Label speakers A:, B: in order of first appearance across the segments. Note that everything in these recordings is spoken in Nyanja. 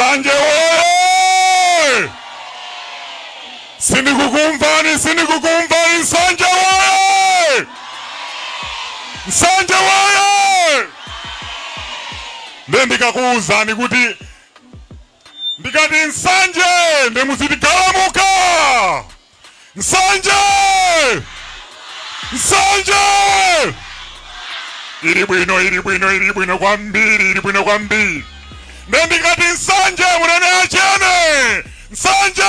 A: Nsanje woye! Sindikukumvani Nsanje woye! Nsanje woye! Ndikakuuzani kuti ndikati Nsanje ndemuzitikamuka! Nsanje! Iri bwino kwambiri. Ndikati Nsanje munene achene! Nsanje!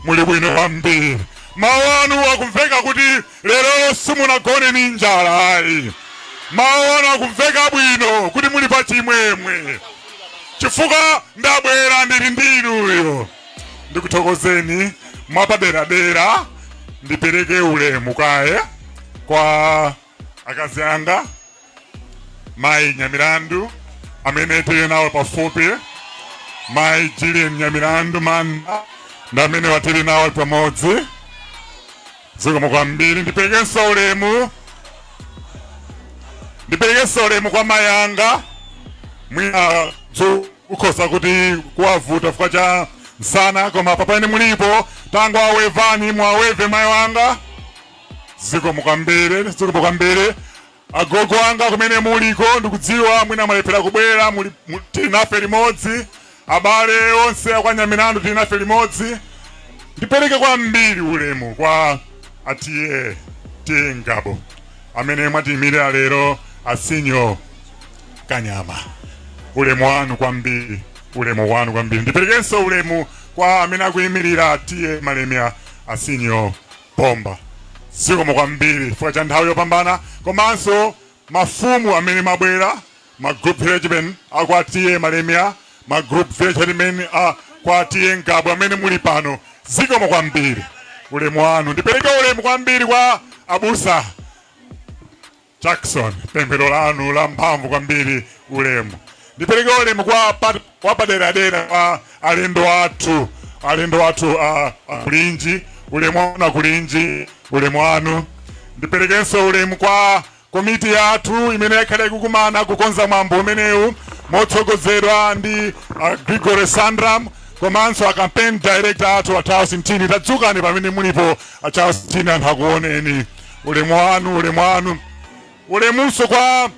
A: Muli bwino kwambiri. Mawanu akumveka kuti lero simunagone ni njala ayi. Mawanu akumveka bwino kuti muli pa chimwemwe. Chifukwa ndabwera ndili ndinuyo. Ndikuthokozeni mwapaderadera ndipereke ulemu kaye kwa akazi anga Mai Nyamirandu amene tili nawo pafupi, Mai Jillian Nyamirandu Manda ndamene watili nawo pamodzi. Zikomo kwambiri. Ndiperekenso ulemu kwa mai anga mwina ukhoza kuti kuwavuta chifukwa cha msana, koma papene mulipo tangu awevani mwaweve mai wanga. Zikomo kwambiri. Agogo anga kumene muliko ndikudziwa mwina mwalephera kubwera, tili nafe limodzi. Abale onse akwa Nyamirandu tili nafe limodzi. Ndipereke kwambiri ulemu kwa atiye Ngabo amene mwatiyimirira lero, Asinyo Kanyama. Ulemu wanu kwambiri. Ndiperekenso ulemu kwa amene akuyimirira atiye Malemya, Asinyo Bomba. Zikomo kwambiri chifukwa cha nthawi yopambana, komanso mafumu amene mabwera, ma group regiment akwatiye Malemya, ma group regiment akwatiye Ngabo amene muli pano. Zikomo kwambiri. Ulemu wanu. Ndipereke ulemu kwambiri kwa abusa Jackson, pemphero lanu la mphamvu kwambiri ulemu. Ndipereke ulemu kwa paderadera kwa alendo athu Kulinji, ulemu wanu Kulinji, ulemu wanu. Ndiperekenso ulemu kwa komiti yathu imene yakhale kukumana kukonza mwambo umenewu motsogozedwa ndi Grigore Sandram, komanso campaign director athu Charles Ntini. Tadzukani pamene mulipo Charles Ntini anthu akuoneni. Ulemu wanu. Ulemunso kwa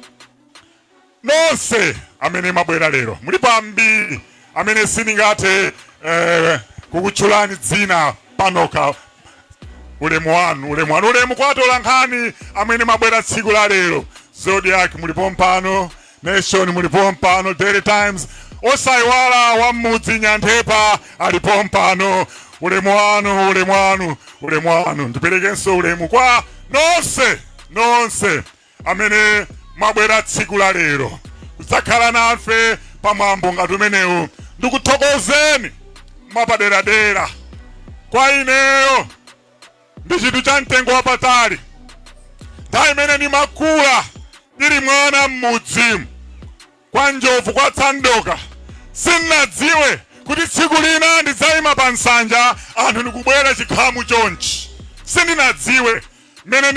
A: nonse amene mabwera lero. Mulipo ambiri amene sindingathe kukutchulani dzina panoka. Ulemu wanu. Ulemu kwa atolankhani amene mabwera tsiku la lero. Zodiac mulipo mpano, Nation mulipo mpano, Daily Times, osayiwala wamudzi Nyanthepa alipo mpano. Ulemu wanu. Ndiperekenso ulemu kwa nonse amene mabwera tsiku la lero kudzakhala nafe pamwambo ngati umenewu. Ndikuthokozeni mwapaderadera. Kwa ineyo ndi chinthu cha mtengo wapatali. Nthawi imene ndimakula ndili mwana m'mudzi kwa njovu kwa Tsandoka, sindinadziwe kuti tsiku lina ndidzayima pa nsanja anthu ndikubwera chikhamu chonchi. Sindinadziwe mene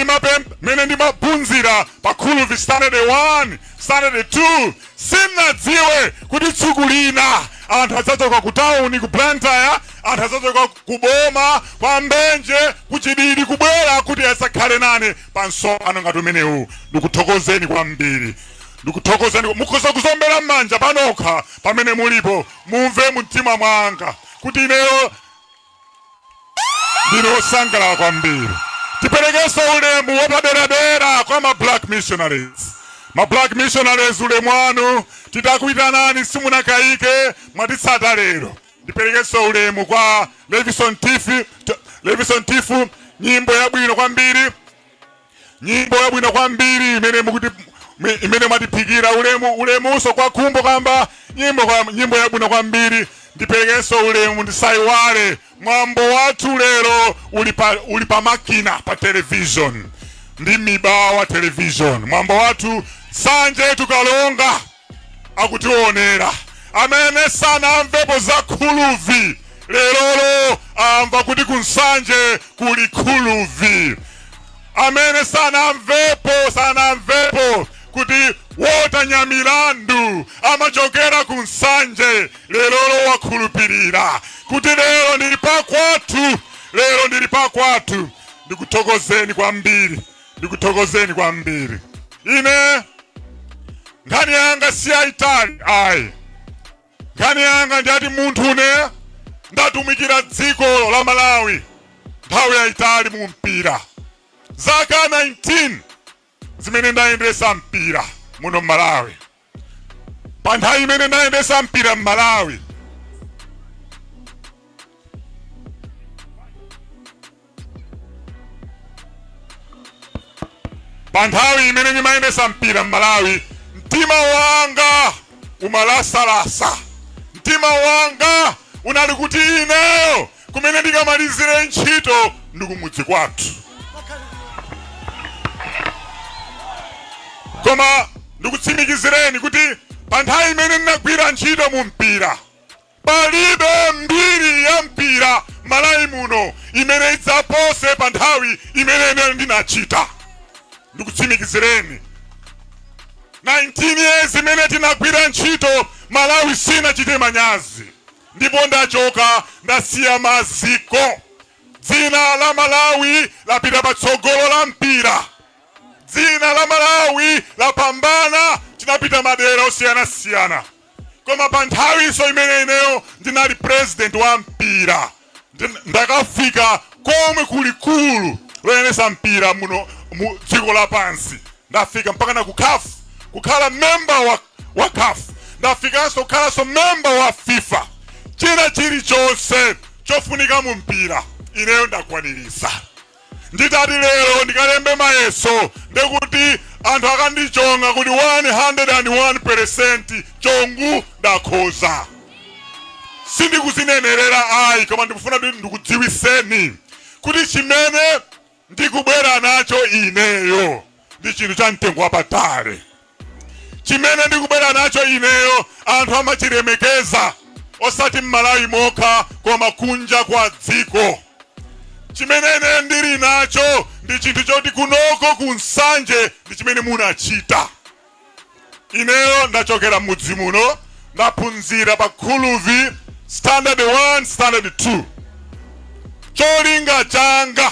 A: ndimaphunzira pa Khuluvi Standard 1, Standard 2. Sindinadziwe kuti tsiku lina anthu adzachoka ku town ku Blantyre, anthu adzachoka ku Boma, kwa Mbenje, ku Chididi kubwera kuti asakhale nane pa msonkhano ngati umenewu. Ndikuthokozeni kwambiri. Mukhoza kuzombera m'manja panokha pamene mulipo, mumve mumtima mwanga kuti ineyo ndinosangalala kwambiri. Tiperekenso ulemu wapaderadera kwa ma Black Missionaries. Ulemu wanu. Titakuitanani simunakayike, mwatitsata lero. Ndiperekenso ulemu kwa Levison Tifu, nyimbo yabwino kwambiri imene mwatiphikira. Ulemunso kwa Khumbo kamba nyimbo yabwino kwambiri. Ndiperekenso ulemu ndisayiwale mwambo wathu lero uli pa makina pa television ndi mibawa television. Mwambo wathu Nsanje Tukalonga akutionera. Amene sanamvepo za Khuluvi lero amva kuti ku Nsanje kuli Khuluvi. Amene sanamvepo kuti wotanya milandu amachokera ku nsanje lero wakhulupirira kuti lero ndili pakwathu. Ndikuthokozeni kwambiri. Ine nkhani yanga si yaitali ayi. Nkhani yanga ndiyati munthu une ndatumikira dziko la Malawi nthawi yaitali mu mpira. Zaka 19 zimene ndayendesa mpira muno Malawi. Pa nthawi imene ndayendesa mpira m'Malawi, mtima wanga umalasalasa. Mtima wanga unali kuti ineyo kumene ndikamalizire ntchito ndikumudzi kwathu. Koma ndikutsimikizireni kuti pa nthawi imene ndinagwira ntchito mu mpira palibe mbiri ya mpira Malawi muno imene idzapose pa nthawi imene ndinachita. Ndikutsimikizireni 19 years imene tinagwira ntchito Malawi sinachite manyazi, ndipo ndachoka ndasiya maziko. Dzina la Malawi lapita patsogolo la mpira. Dzina la Malawi lapambana, tinapita madera osiyanasiyana. Koma pa nthawiso imene ineyo ndinali president wa mpira, ndakafika komwe kulikulu loyenesa mpira muno mu dziko lapansi. Ndafika mpaka na ku CAF, kukhala member wa CAF. Ndafikanso kukhalanso member wa FIFA. China chilichonse chofunika mu mpira ineyo ndakwanirisa. Nditati lero ndikalembe mayeso ndekuti anthu akandichonga kuti 101% chongu ndakhoza. Sindikuzinenerera ayi, koma ndikufuna ndikudziwiseni kuti chimene ndikubwera nacho ineyo ndi chinthu cha mtengo wapatali. Chimene ndikubwera nacho ineyo anthu amachilemekeza, osati m'Malawi mokha koma kunja kwa dziko. Chimene ndili nacho ndi chinthu choti kunoko ku nsanje ndi chimene munachita. Ineyo ndachokera mudzi muno, ndaphunzira pa Khuluvi standard 1 standard 2. Cholinga changa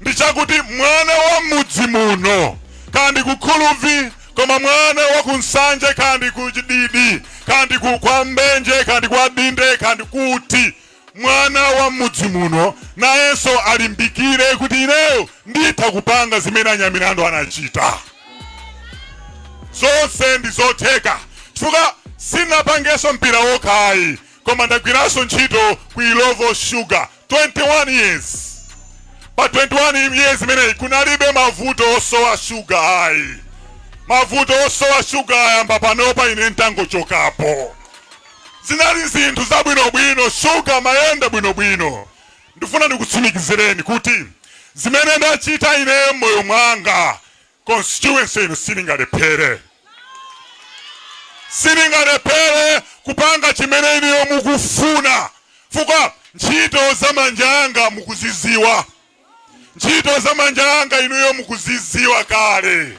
A: ndi chakuti mwana wa mudzi muno kandi ku Khuluvi, koma mwana wa ku nsanje kandi ku Chididi, kandi kwa Mbenje, kandi kwa Dinde, kandi kuti mwana wa mudzi muno nayenso alimbikire kuti ineyo nditha kupanga zimene anyamilandu anachita. Zonse ndi zotheka chifukwa sinapangenso mpira wokhayi, koma ndagwiranso ntchito ku Ilovo Sugar 21 years. Pa 21 years imeneyi kunalibe mavuto osowa sugar ayi. Mavuto osowa sugar ayamba panopa ine ntangochokapo. Zinali zinthu zabwinobwino, sugar mayenda bwinobwino. Ndifuna ndikutsimikizireni kuti zimene ndachita ine moyo mwanga constituency ino silingalephere. Silingalephere kupanga chimene iniyo mukufuna. Fuka ntchito za manja anga mukuziziwa. Ntchito za manja anga inuyo mukuziziwa kale.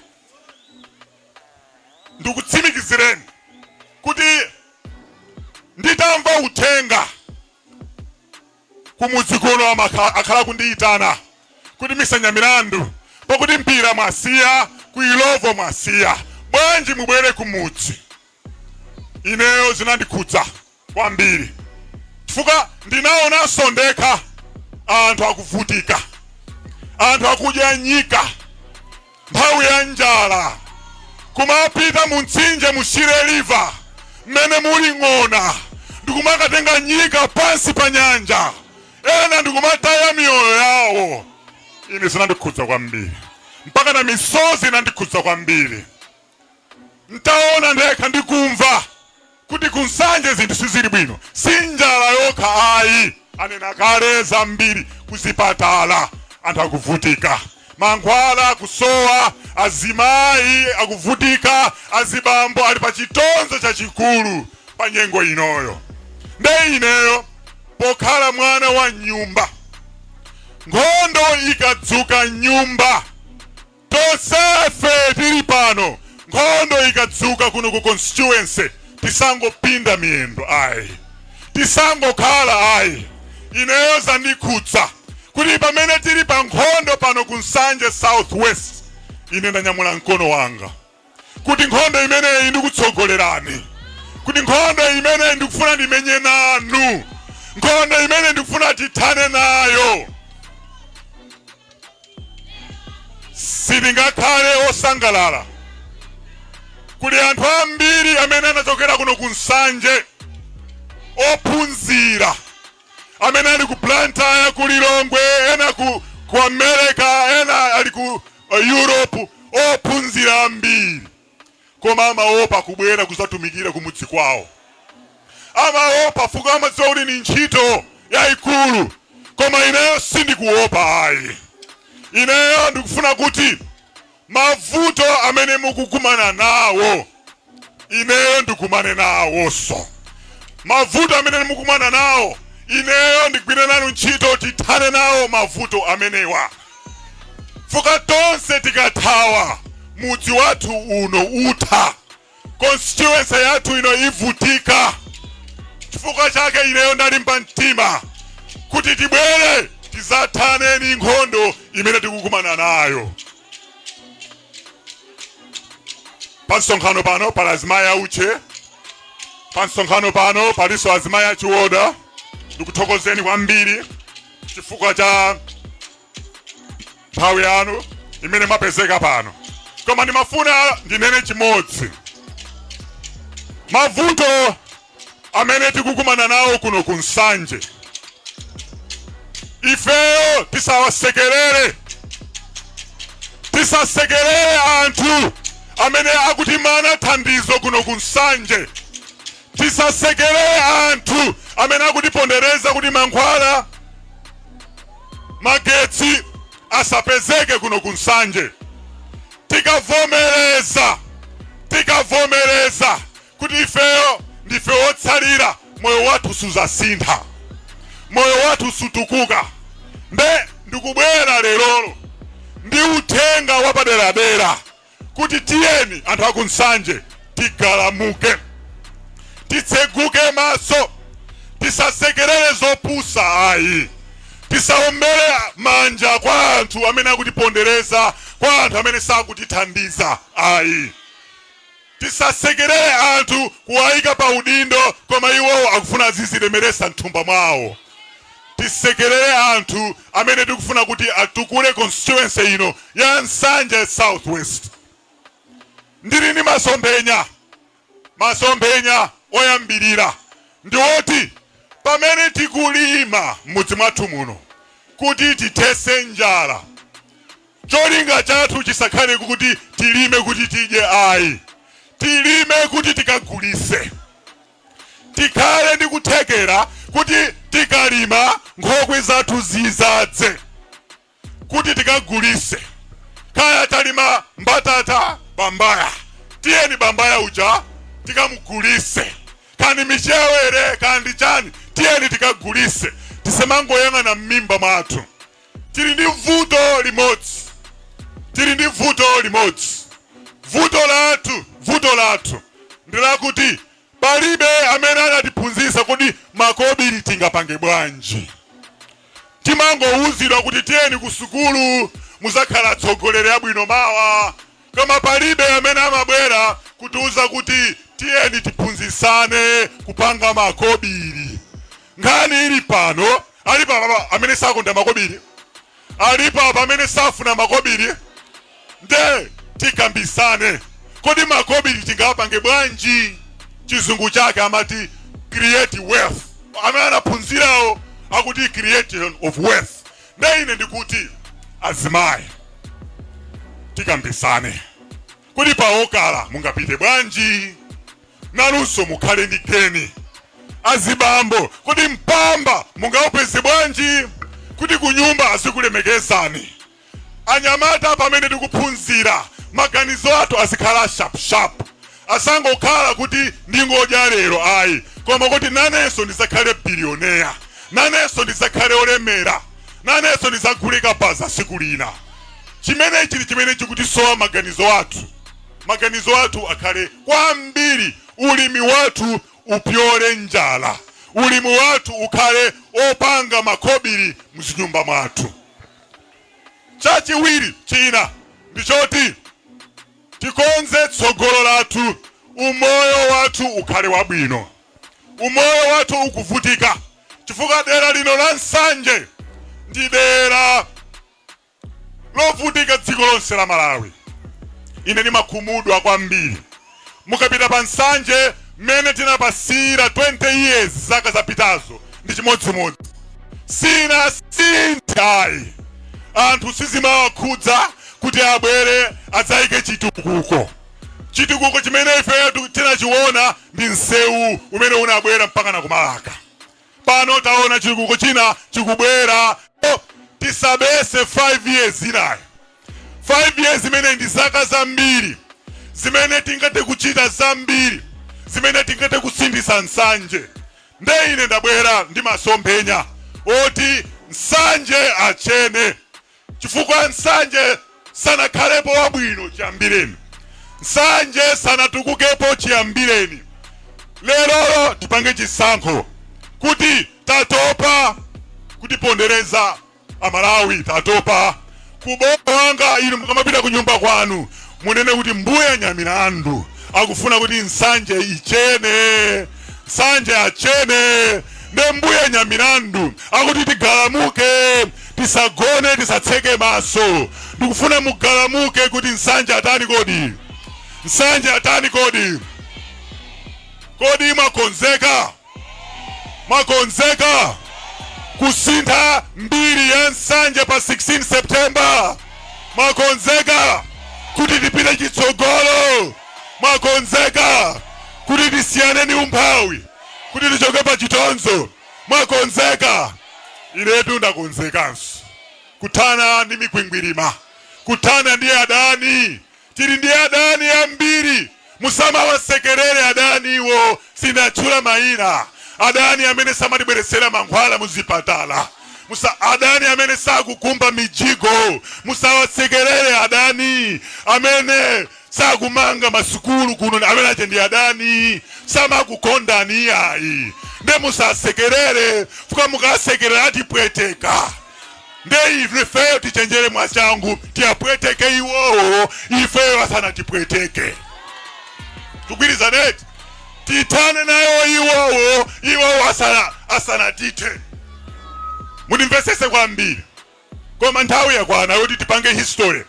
A: Ndikutsimikizireni kuti nditamva uthenga kumudzi kuno akhala kundiyitana kuti misanyamilandu pakuti mpira mwasiya, ku Ilovo mwasiya, bwanji mubwere kumudzi. Ineyo zinandikhudza kwambiri chifukwa ndinaonanso ndekha anthu akuvutika, anthu akudya nyika nthawi ya njala, kumapita mu mtsinje mu Shire River mmene muli ng'ona ndikumakatenga nyika pansi pa nyanja, ena ndikumataya miyoyo yawo. Ine zinandikhudza kwambiri mpaka na misozi inandikhudza kwambiri. Ntaona ndekha ndikumva kuti kunsanje zinthu sizili bwino, si njala yokha ayi. Anena kale zambiri kuzipatala anthu akuvutika, mankhwala kusowa, azimayi akuvutika, azibambo ali pa chitonzo chachikulu pa nyengo inoyo. Nde ineyo pokhala mwana wa nyumba, nkhondo ikadzuka nyumba, tonsefe tili pano nkhondo ikadzuka kuno ku constituency tisangopinda miyendo ayi, tisangokhala ayi. Ineyo zandikhudza kuti pamene tili pa nkhondo pano ku Nsanje Southwest, ine ndanyamula mkono wanga kuti nkhondo imeneyi ndikutsogolerani, kuti nkhondo imeneyi ndikufuna ndimenye nanu, nkhondo imeneyi ndikufuna tithane nayo. Sitingakhale osangalala kuti anthu ambiri amene anachokera kuno ku Nsanje ophunzira, amene ali ku Blantyre, ku Lilongwe, ena ku America, ena ali ku Europe, ophunzira ambiri, koma amaopa kubwera kuzatumikira kumudzi kwawo. Amaopa fuka amadziwa kuti ni ntchito yayikulu, koma ineyo sindikuopa ayi. Ineyo ndikufuna kuti mavuto amene mukukumana nawo, ineyo ndikumane nawonso. Mavuto amene mukumana nawo, ineyo ndigwire nanu ntchito tithane nawo mavuto amenewa. Fuka tonse tikathawa, mudzi wathu uno utha, constituency yathu ino ivutika. Chifukwa chake ineyo ndalimba mtima kuti tibwere tizathane ni nkhondo imene tikukumana nayo. Pa msonkhano pano pali azimayi auche, pa msonkhano pano palinso azimayi achiwoda. Ndikuthokozeni kwambiri chifukwa cha nthawi yanu imene mwapezeka pano, koma ndimafuna ndinene chimodzi. Mavuto amene tikukumana nawo kuno ku Nsanje, ifeyo tisawasekerere, tisasekerere anthu amene akutimana thandizo kuno ku Nsanje, tisasekerere anthu amene akutipondereza kuti mankhwala, magetsi asapezeke kuno ku Nsanje. Tikavomereza kuti ifeyo ndife otsalira, moyo wathu suzasintha, moyo wathu sutukuka. Ndikubwera lerolo ndi uthenga wapaderadera kuti tiyeni anthu aku Nsanje tigalamuke, titseguke maso, tisasekerere zopusa ayi, tisaombere manja kwa anthu amene akutipondereza, kwa anthu amene sakutithandiza ayi. Tisasekerere anthu kuwayika pa udindo koma iwo akufuna azizilemeresa mthumba mwawo. Tisekerere anthu amene tikufuna kuti atukule constituency ino ya Nsanje Southwest. Ndili ni masomphenya oyambirira ndiwoti pamene tikulima mudzi mwathu muno kuti tithese njala, cholinga chathu chisakhale kuti tilime kuti tidye ayi, tilime kuti tikagulise. Tikhale ndi kuthekera kuti tikalima nkhokwe zathu zizadze kuti tikagulise. Kaya talima mbatata bambaya, tiyeni bambaya uja tikamugulise. Kandi michewere kandi chani, tiyeni tikagulise. Tisemangoyang'ana m'mimba mwathu. Tili ndi vuto limodzi. Vuto lathu ndilakuti palibe amene anatiphunzitsa kuti makobiri tingapange bwanji. Timangowuzidwa kuti tiyeni ku sukulu muzakhala atsogoleri abwino mawa, koma palibe amene amabwera kutiuza kuti tiyeni tiphunzitsane kupanga makobiri. Nkhani ili pano, alipo amene sakonda makobiri, alipo amene safuna makobiri. Nde tikambisane kodi makobiri tingapange bwanji. Chizungu chake amati create wealth, amene anaphunzirawo akuti creation of wealth. Nde ine ndikuti azimayi tikambisane kuti paokala mungapite bwanji, nanunso mukhale ndi geni. Azibambo kuti mpamba mungaupeze bwanji, kuti kunyumba azikulemekezani. Anyamata pamene tikuphunzira maganizo athu azikhala sharp, asangokhala kuti ndingodya lero ayi, koma kuti nanenso ndizakhale billionaire, nanenso ndizakhale olemera, nanenso ndizagulika baza siku lina. Chimene chili chimene chikutisowa maganizo athu. maganizo watu akale kwambiri, ulimi watu upyole njala, ulimi watu ukale opanga makobiri muzinyumba mwatu. Chachiwiri china ndichoti tikonze tsogolo latu, umoyo watu ukale wabwino, umoyo watu ukuvutika. Chifuka dera lino la Nsanje ndi dera lovutika dziko lonse la Malawi. Ine ni makhumudwa kwambiri mukapita pa Nsanje mene tinapasira 20 years zaka zapitazo ndi chimodzimodzi sina sintai anthu sizimawakhudza kuti abwere adzaike chitukuko. Chitukuko chimene ife tinachiona ndi msewu umene unabwera mpaka na kumalaka. Pano taona chitukuko china chikubwera. Tisabese 5 years inayo. 5 years zimene ndi zaka zambiri zimene tingate kuchita zambiri, zimene tingate kusindisa Nsanje. Nde ine ndabwera ndi masomphenya oti Nsanje achene, chifukwa Nsanje sanakhalepo wabwino chiyambireni, Nsanje sanatukukepo chiyambireni. Lero tipange chisankho kuti tatopa kutipondereza Amalawi, tatopa kubonga inu mukamapita kunyumba kwanu munene kuti mbuya Nyamilandu akufuna kuti Nsanje ichene, Nsanje achene. Nde mbuya Nyamilandu akuti tigalamuke, tisagone, tisatseke maso. Ndikufuna mugalamuke kuti Nsanje atani kodi, Nsanje atani kodi, kodi mwakonzeka, mwakonzeka kusintha mbiri ya Nsanje pa 16 September? Mwakonzeka kuti tipite chitsogolo? Mwakonzeka kuti tisiyane ni umphawi, kuti tichoke pa chitonzo? Mwakonzeka? Inetu ndakonzekanso kuthana ndi mikwingwirima, kuthana ndi adani. Tili ndi adani ambiri, musamawasekerere adani iwo, sinatchula mayina. Adani amene samatibweresera mankhwala muzipatala, adani amene sakukumba mijigo, musawasekerere adani amene sakumanga masukulu kuno, amene ache ndi adani samakukondani yayi. Nde musasekerere, fuka mukasekerera atipweteka. Nde ifeyo tichenjere mwachangu, tiapweteke iwowo, ifeyo asanatipweteke. Tugwirizaneti? Titane nayo iwowo asanatite. Munimvesese kwambiri. Koma nthawi yakwana yoti tipange history.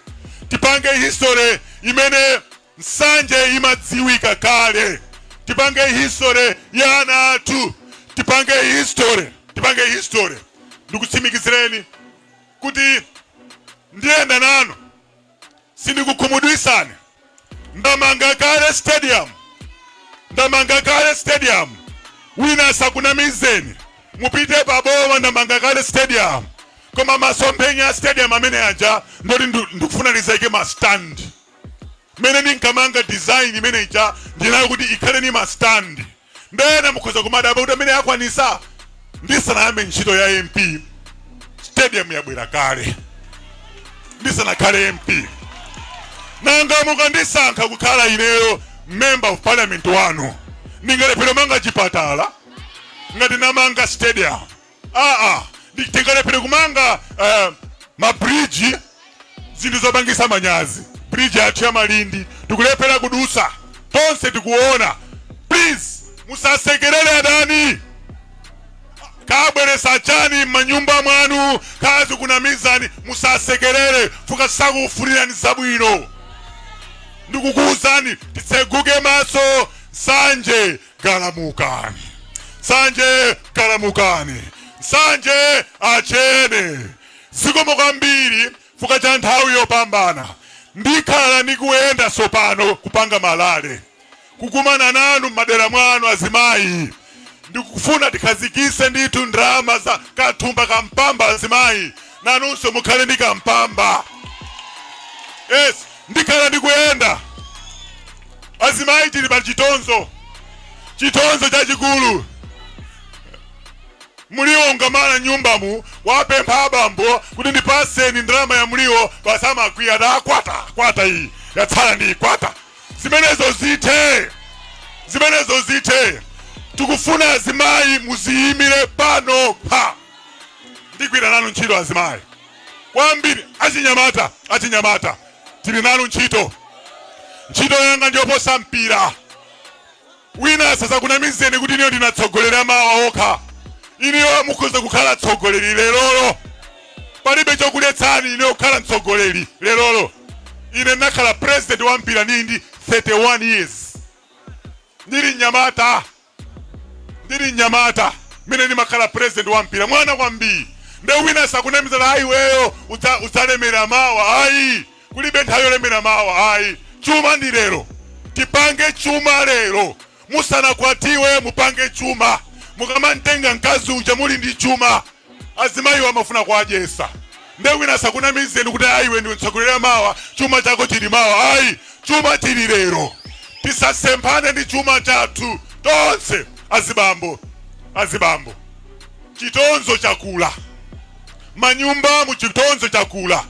A: Tipange history imene Nsanje imadziwika kale. Tipange history ya ana athu. Tipange history. Ndikutsimikizireni kuti ndiyenda nanu, sindikukhumudwisani. Ndamanga kale stadium. Wina sakunamizeni mupite paboma, ndamanga kale stadium. Koma masomphenya stadium amene aja ndoti ndikufuna lizaike ma stand. Mene ninkamanga design imene ija ndinayo kuti ikhale ni ma stand. Ndena mukhoza kumadaba kuti amene yakwanisa ndisanayambe ntchito ya MP. Stadium yabwera kale ndisanakhale MP. Nanga mukandisankha kukhala ineyo member of parliament wanu, ningalepero manga chipatala ngati namanga stadium. Tingalepero kumanga mabridge, zinthu zopangisa manyazi. Bridge yathu ya Malindi tikulepera kudusa, tonse tikuona. Please musasekerere adani. Kabweresa chani manyumba mwanu, kazi kunamizani, musasekerere, fuka sakufurira ni zabwino. Ndikukuuzani titseguke maso. Nsanje galamukani, Nsanje galamukani, Nsanje achene. Zikomo kwambiri fuka cha nthawi yopambana. Ndikhala nikuyenda sopano kupanga malale, kukumana nanu madera mwanu azimayi. Ndikufuna tikhazikise ndithu ndrama za kathumba kampamba azimayi, nanunso mukhale ndi kampamba. Yes, ndikhala ndikuyenda azimayi tili pa chitonzo chachikulu. Muliwo ngamana nyumbamu wapempha abambo kuti ndipaseni ndrama ya muliwo, basama kwiya da kwata iyi yatsala ndi kwata. zimenezo zite tukufuna azimayi muziyimire pano pa ndigwira nanu ntchito azimayi kwambiri achinyamata tili nanu ntchito yanga ndioposa mpira wina sasakunamizeni kuti niyo ndinatsogolera mawa okha iniyo mukhoza kukhala tsogoleri lelolo palibe chokuletsani iniyo kukhala mtsogoleri lelolo ine nakhala president wa mpira nindi 31 years ndiri nyamata mine ndimakhala president wa mpira mwana kwambiri nde wina sakunamizana hayi weyo udzalemera mawa hayi kulibe nthawi yolemera mawa hayi chuma ndi lero tipange chuma lero musanakwatiwe mupange chuma mukamantenga mkazi uja muli ndi chuma azimayi wamafuna kwajesa nde wina sakunamizeni kuti ayiwe ndiwe mtsogolera mawa chuma chako chili mawa hayi chuma chili lero tisasempane ndi chuma chathu tonse azibambo chitonzo chakula manyumba mu chitonzo chakula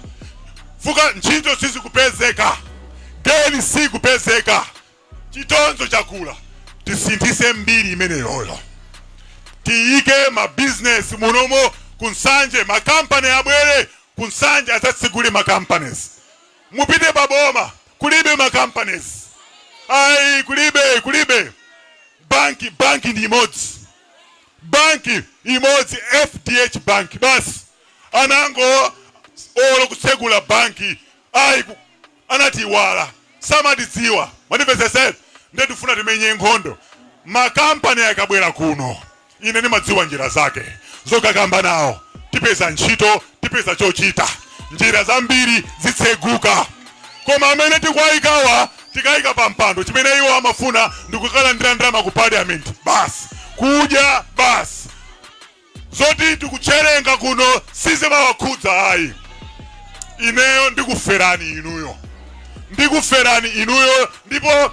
A: fuka ntchito sisi kupezeka geni si kupezeka chitonzo chakula tisinthise mbiri imeneyoyo tiyike ma business munomo kunsanje makampani abwere kunsanje asatsigule makampanies mupite baboma kulibe makampanies ayi kulibe banki ndi imodzi FDH bank basi anango olo kusegula banki ayi anati wala samadidziwa manifested ndetufuna timenye nkhondo makampani akabwera kuno ine ndimadziwa njira zake zokakamba nawo tipeza ntchito tipeza chochita njira zambiri zitseguka koma amene tikwayikawa tikayika pampando chimene iwo amafuna ndikukhala ndandama ku parliament basi kudya basi zoti tikucherenga kuno size mawakhudza ayi ineyo ndikuferani inuyo ndipo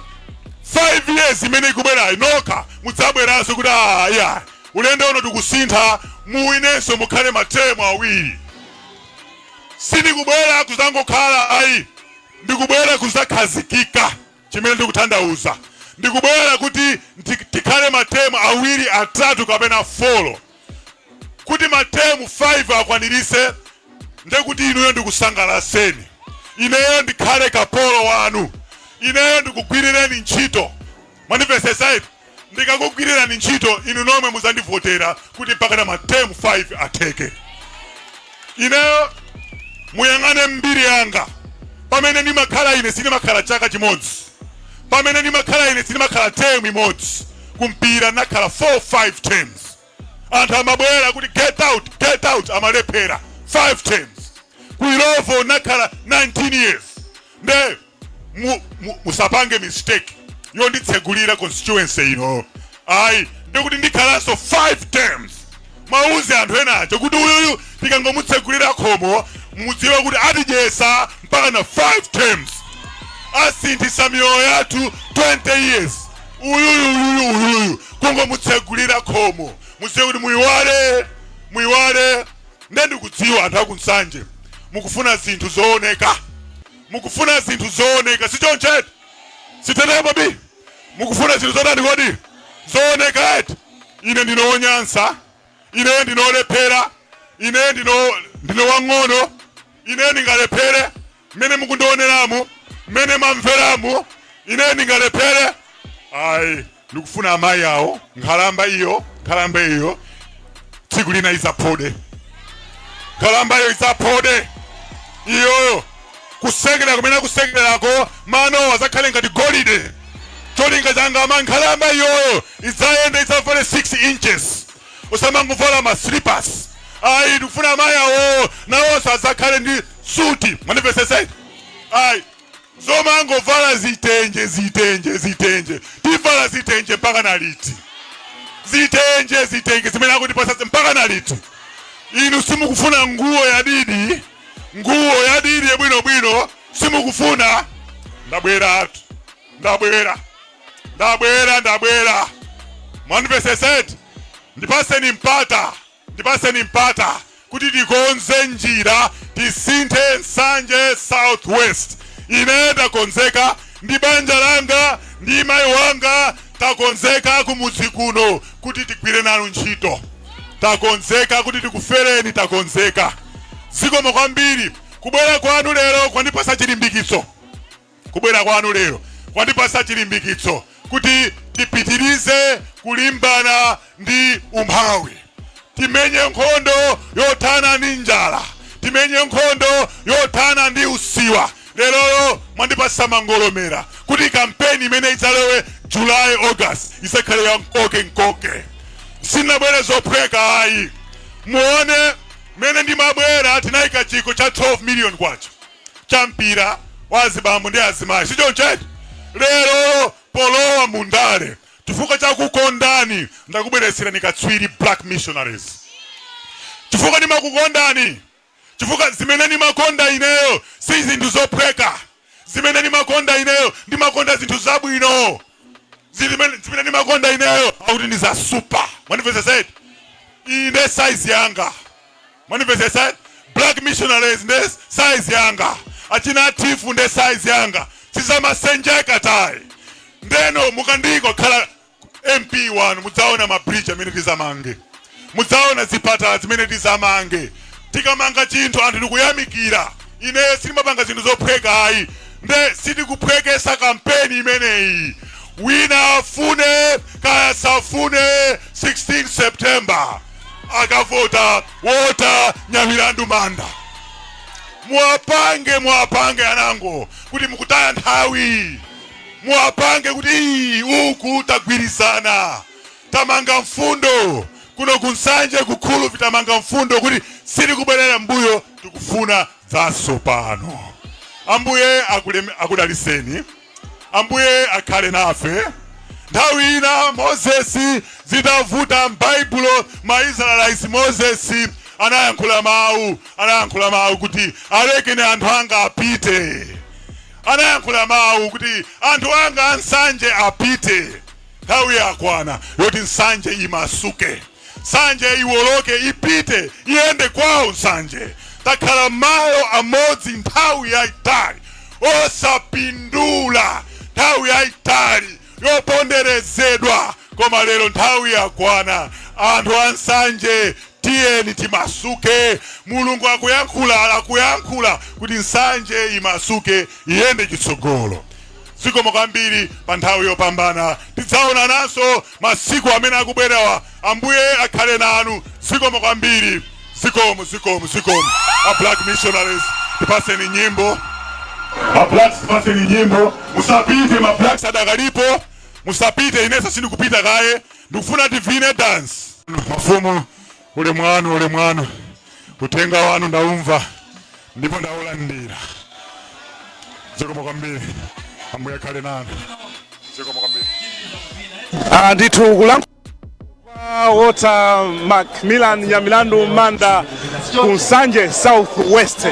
A: 5 years imene ikubwera inoka mudzabweranso kuti aya ulendo uno tikusintha muwinenso mukhale matemu awiri sindikubwera kuzangokhala ayi ndikubwera kuzakhazikika chimene ndikutanthauza ndikubwera kuti tikhale matemu awiri atatu kapena 4 kuti matemu 5 akwanirise ndekuti inuyo ndikusangalaseni ineyo ndikhale kapolo wanu ineyo ndikugwirireni ntchito manifested ndikakugwirirani ntchito inu nomwe muzandivotera kuti mpaka na matemu 5 atheke ineyo muyang'ane mbiri yanga pamene ndimakhala ine sindimakhala chaka chimodzi pamene ndimakhala ine sindimakhala term imodzi kumpira nakhala 4-5 terms anthu amabwera kuti get out amalephera 5 terms kuilovo nakhala 19 years nde musapange mistake yonditsegulira constituency ino ayi ndikuti ndikhalanso 5 terms mauze anthu enacho kuti uyuyu tikangomutsegulira khomo mudziwe kuti atijesa mpaka na 5 terms asinthisa miyoyo yathu 20 years uyuyu kungomutsegulira khomo mudziwe kuti muyiwale nde ndikudziwa anthu akunsanje mukufuna zinthu zooneka sichonchetu sitetepo bi mukufuna zinthu zotani kodi zooneka eti ine ndinonyansa ine ndinolephera ine ndino wang'ono ine ndingalephere mmene mukundioneramu mmene mamveramu ine ndingalephere ayi ndikufuna amayi awo nkhalamba iyo tsiku lina izaphode nkhalamba iyo izaphode iyoyo kusekera kumene kusekerako mano azakhale ngati golide cholinga changa nkhalamba iyoyo izayenda izavale 6 inches usamanguvala ma slippers ayi ndikufuna amayi awo nawonso azakhale ndi suti manifested ayi zomangovala zitenje tivala zitenje mpaka naliti zitenje zimene akutipasa mpaka naliti inu simukufuna nguo ya didi bwinobwino simukufuna ndabwera manifested ndipaseni mpata kuti tikonze njira tisinthe Nsanje Southwest ine ndakonzeka ndi banja langa ndi mayi wanga takonzeka kumudzi kuno kuti tigwire nanu ntchito. Takonzeka kuti tikufereni, takonzeka. Zikomo kwambiri. Kubwera kwanu lero kwandipasa chilimbikitso. Kubwera kwanu lero kwandipasa chilimbikitso kuti tipitirize kulimbana ndi umphawi. Timenye nkhondo yothana ndi njala. Timenye nkhondo yothana ndi usiwa. Lero mwandipasa mangolomera kuti kampeni imene idzalewe July August isakhale ya nkoke. Sinabwera zophweka ayi. Muone mene ndimabwera tinayika chiko cha 12 million kwacho cha mpira wa azibambo ndi azimayi. Sicho nchetu. Lero polowa mundale chifukwa cha kukondani ndakubweretserani katswiri Black Missionaries. Chifukwa ndimakukondani. Chifukwa zimene ndimakonda ineyo si zinthu zophweka. Zimene ndimakonda ineyo ndimakonda zinthu zabwino. Zimene ndimakonda ineyo akuti ndi za super. Manifested. Ine size yanga. Manifested. Black Missionaries nde size yanga. Achina tifu nde size yanga. Sizamasenjeka tai. Ndeno mukandiko khala MP1 mudzaona mabridge amene tizamange. Mudzaona zipatala zimene tizamange. Tikamanga chinthu anthu tikuyamikira. Ine sitimapanga zinthu zophweka ayi. Nde sitikuphwekesa kampeni imeneyi. Wina afune kaya safune 16 September akavota wota Nyamilandu Manda. Muwapange anango kuti mukutaya nthawi. Muwapange kuti uku tagwirizana. Tamanga mfundo kuno kunsanje kukhulu vitamanga mfundo kuti sitikubwerera mbuyo tikufuna zasopano. Ambuye akudaliseni. Ambuye akhale nafe. Nthawi ina Moses zidavuta m'Baibulo Israelites Moses anayankhula mawu kuti alekeni anthu anga apite. Anayankhula mawu kuti anthu anga ansanje apite. Nthawi yakwana yoti nsanje imasuke. Nsanje iwoloke ipite iyende kwawo nsanje. Takhala malo amodzi nthawi yayitali osapindula. Nthawi yayitali yoponderezedwa koma lero nthawi yakwana anthu ansanje tiyeni timasuke. Mulungu akuyankhula kuti nsanje imasuke iyende chitsogolo. Zikomo kwambiri pa nthawi yopambana. Tidzaona nanso masiku amene akubwerawa. Ambuye akhale nanu. Zikomo kwambiri. Zikomo. A Black Missionaries tipaseni nyimbo. Tipaseni nyimbo. Musapite ma Black sadakalipo. Musapite inesa sindi kupita kaye. Ndikufuna tivine dance. Mafumu ule mwanu. Utenga wanu ndaumva. Ndipo ndaulandira. Zikomo kwambiri. Ambuye akhale nanu. Zikomo kwambiri.
B: Ndithu kulankhula wota Macmillan Nyamilandu Manda kunsanje Southwest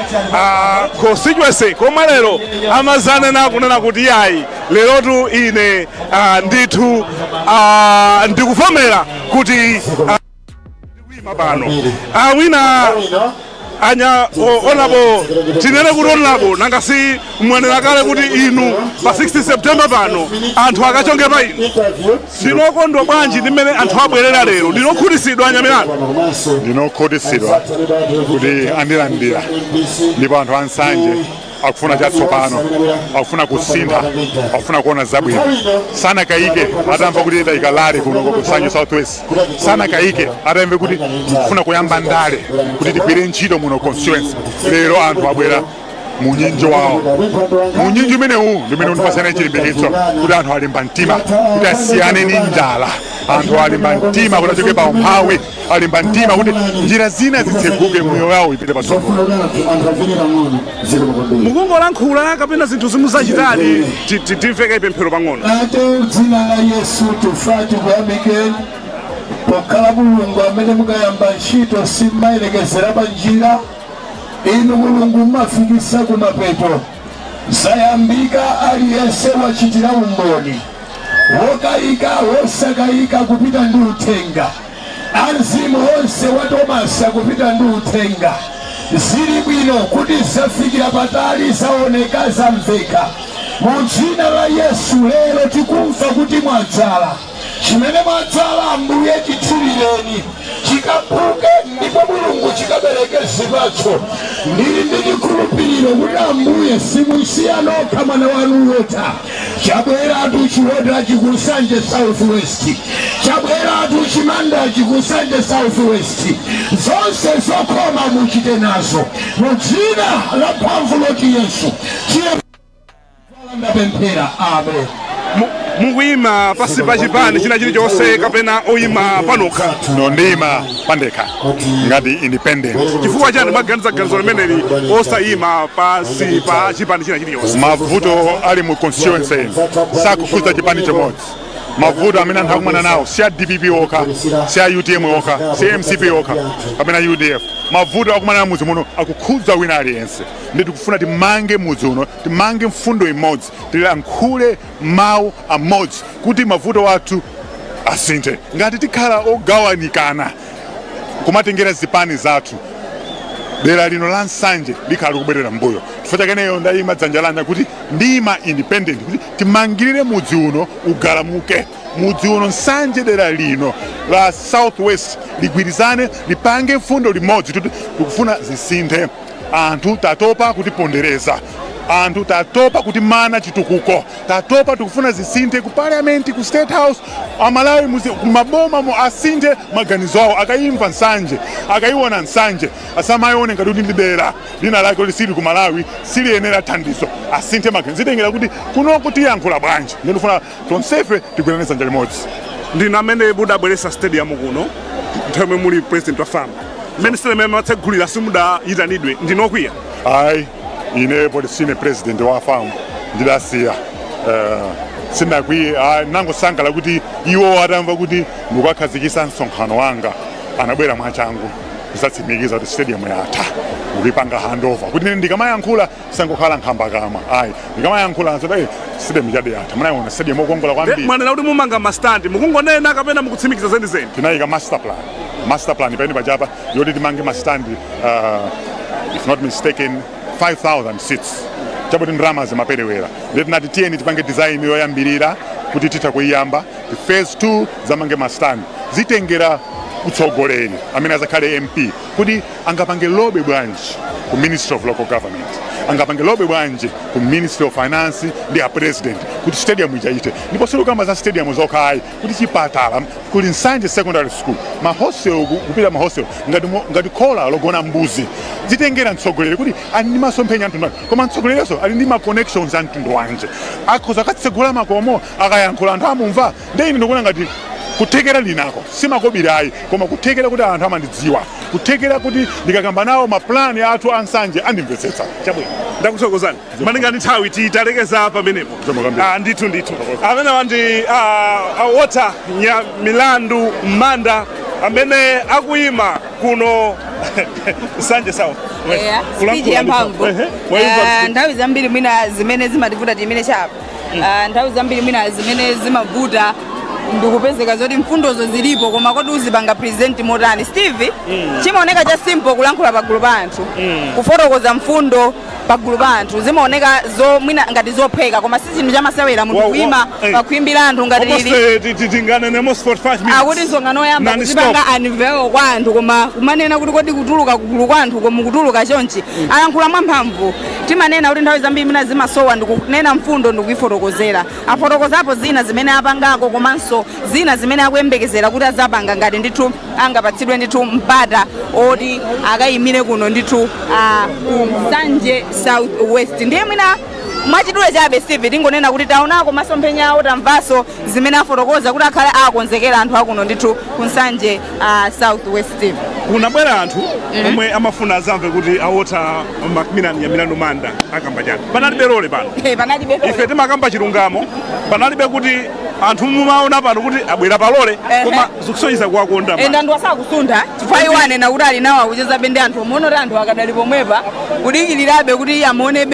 B: constituency komwe lero amazanena kunena kuti yayi lerotu ine ndithu ndikuvomera kuti pano wina anya onabo tinene kuti onabo nangasi mwanena kale kuti inu pa 60 September pano anthu akachonge pa inu. Ndinokondwa bwanji ndimene anthu abwerera lero. Ndinokhutisidwa Nyamilandu.
A: Ndinokhutisidwa kuti andilandira ndipo anthu ansanje akufuna chatsopano, akufuna kusintha, akufuna kuona zabwino. Sana kaike atamva kuti ikalale kuno kusanje Southwest. Sana kaike atamva kuti kufuna kuyamba ndale kuti tigwire ntchito muno constituency. Lero anthu abwera munyinjo wawo. Munyinjo umenewu ndimene undipasana chilimbikitso kuti anthu alimba mtima kuti asiyane ndi njala. Anthu alimba mtima kuti achoke pa umphawi, alimba mtima kuti njira zina zitseguke moyo wawo ipite patsogolo.
B: Mukungolankhula kapena zinthu zimuzachitadi timveke pemphero pang'ono.
C: Ate dzina la Yesu tufati kuyamike pokhala Mulungu amene mukayamba ntchito simmayerekezera panjira. Inu Mulungu mmafikisa kumapeto. Zayambika aliyense wachitira umboni. Wokayika wosakayika kupita ndi uthenga. Azimu onse wa Tomasa kupita ndi uthenga. Zili bwino kuti zafikira patali zaoneka zamveka. mu dzina la Yesu lero tikumva kuti mwadzala chimene mwadzala Ambuye chithulireni chikapuke ndipo Mulungu chikabereke zipatso. Ndili ndi chikhulupiriro kuti Ambuye simuisiya nokha mwana wanu Lota. Chabweratu chiwota chikusanje South West, chabweratu chimanda chikusanje South West, zonse zokoma muchite nazo mu dzina la mphamvu loti Yesu. Ndapemphera, amen.
B: Mukuyima pasi pa chipani china chilichonse kapena oyima panokha?
A: Ndiyima pandekha ngati independent.
B: Chifukwa chani mwaganiza ganizo limeneli osayima pasi pa chipani china chilichonse?
A: Mavuto ali mu constituency sakukhudza chipani chimodzi. Mavuto amene anthu akumana nawo si a DPP okha, si a UTM okha, si a MCP okha kapena UDF. Mavuto akumana mudzi muno akukhudza wina aliyense. Ndi tikufuna timange mudzi uno, timange mfundo imodzi, tilankhule mawu amodzi kuti mavuto wathu asinthe. Ngati tikhala ogawanikana kumatengera zipani zathu, dera lino la Nsanje likhala kubwerera mbuyo. Chifukwa chakeneyo ndayima dzanja langa kuti ndiyima independent kuti timangirire mudzi uno ugalamuke. Mudzi uno Nsanje dera lino la South West ligwirizane lipange mfundo limodzi kuti tikufuna zisinthe. Anthu tatopa kutipondereza, anthu tatopa kuti mana chitukuko, tatopa tikufuna zisinthe ku parliament, ku state house, amalawi maboma mu asinthe maganizo awo. Akayimva Nsanje, akayiona Nsanje, asamayione ngati kuti ndi dera lina lake kuti sili ku Malawi siliyenera thandizo, asinthe maganizo. Zitengera kuti kuno tiyankhula bwanji. Ndikufuna tonsefe tigwirane dzanja limodzi.
B: Ndinu amene mudabweretsa stadium kuno nthawi muli president wa FAM. Mmene stadium matsegulira simudayitanidwe ndinokwiya?
A: Ayi, ine poti sine president wa FAM ndidasiya. Sinakwiya nangosangalala kuti iwo atamva kuti ndikukhazikitsa msonkhano wanga anabwera mwachangu kusatsimikiza kuti stadium yatha ukuyipanga handover. Kuti ine ndikamayankhula sangokhala nkhamba kama. Ayi, ndikamayankhula nsobe stadium yade yatha. Munayiona stadium okongola kwambiri.
B: Mwanena kuti mumanga mastandi, mukungonena kapena mukutsimikiza zenizeni?
A: Tinayika master plan pamene pachapa yoti timange mastandi, if not mistaken 5,000 seats. Chapo ndrama zimaperewera. Ndeti nati tiyeni tipange design yoyambirira kuti titha kuyamba. Phase 2 zamange mastandi zitengera utsogoleri amene azakhale MP kuti angapange lobe bwanji ku Ministry of Local Government, angapange lobe bwanji ku Ministry of Finance ndi a president kuti stadium ichaite. Ndipo silukamba za stadium zokhayi kuti chipatala kuli Nsanje Secondary School, mahostel kupita mahostel ngati khola logona mbuzi. Zitengera mtsogoleri kuti ali ndi masomphenya anthu koma mtsogolereso ali ndi ma connections anthu wanje akhoza katsegula makomo akayankhula anthu amumva. Ndi ine ndikuona ngati kuthekera linako simakobirayi koma kuthekera kuti anthu amandidziwa, kuthekera kuti ndikakamba nawo maplani athu a Nsanje andimvetsetsa.
B: Chabwino, ndakuthokozani. Maninga ndi nthawi titalekeza pamenepo. Ndithu amene wandi awota Milandu Manda amene akuyima kuno Nsanje South.
D: Speech ya mphamvu. Nthawi zambiri mwina zimene zimativuta timene chapa. Nthawi zambiri mwina zimene zimavuta ndikupezeka zoti mfundozo zilipo koma kodi uzipanga present motani. Steve, chimaoneka cha simple kulankhula pagulu pa anthu, kufotokoza mfundo pagulu pa anthu zimaoneka mwina ngati zopheka koma si chinthu chamasewera munthu kuyima pakuimbira anthu ngati akuti nsonkhano yoyamba kuzipanga anivelo kwa anthu koma kumanena kuti kodi kutuluka kugulu kwa anthu koma kutuluka chonchi alankhula mwamphamvu. Timanena kuti nthawi zambiri mina zimasowa ndikunena mfundo ndikuifotokozera, afotokozapo zina zimene apangako komanso zina zimene akuyembekezera kuti azapanga ngati ndithu angapatsidwe ndithu mpata oti akayimire kuno ndithu ku Nsanje South West. Ndiye mwina mwachidule chabe Steve tingonena kuti taonako masomphenya awo tamvaso zimene afotokoza kuti akhale akonzekera anthu akuno ndithu ku Nsanje South West.
B: Kunabwera anthu omwe amafuna azamve kuti awota Milandu Manda akamba chani. Panalibe lole pano.
D: Panalibe lole.
B: Ife timakamba chilungamo, panalibe kuti anthu mumaona pano kuti abwera palole koma zikusonyeza kuwakonda.
D: Enda ndo asakusunda chifukwa iwo anena kuti ali nawo akucheza bende anthu omonera anthu akadali pomwepa kudikirirabe kuti amone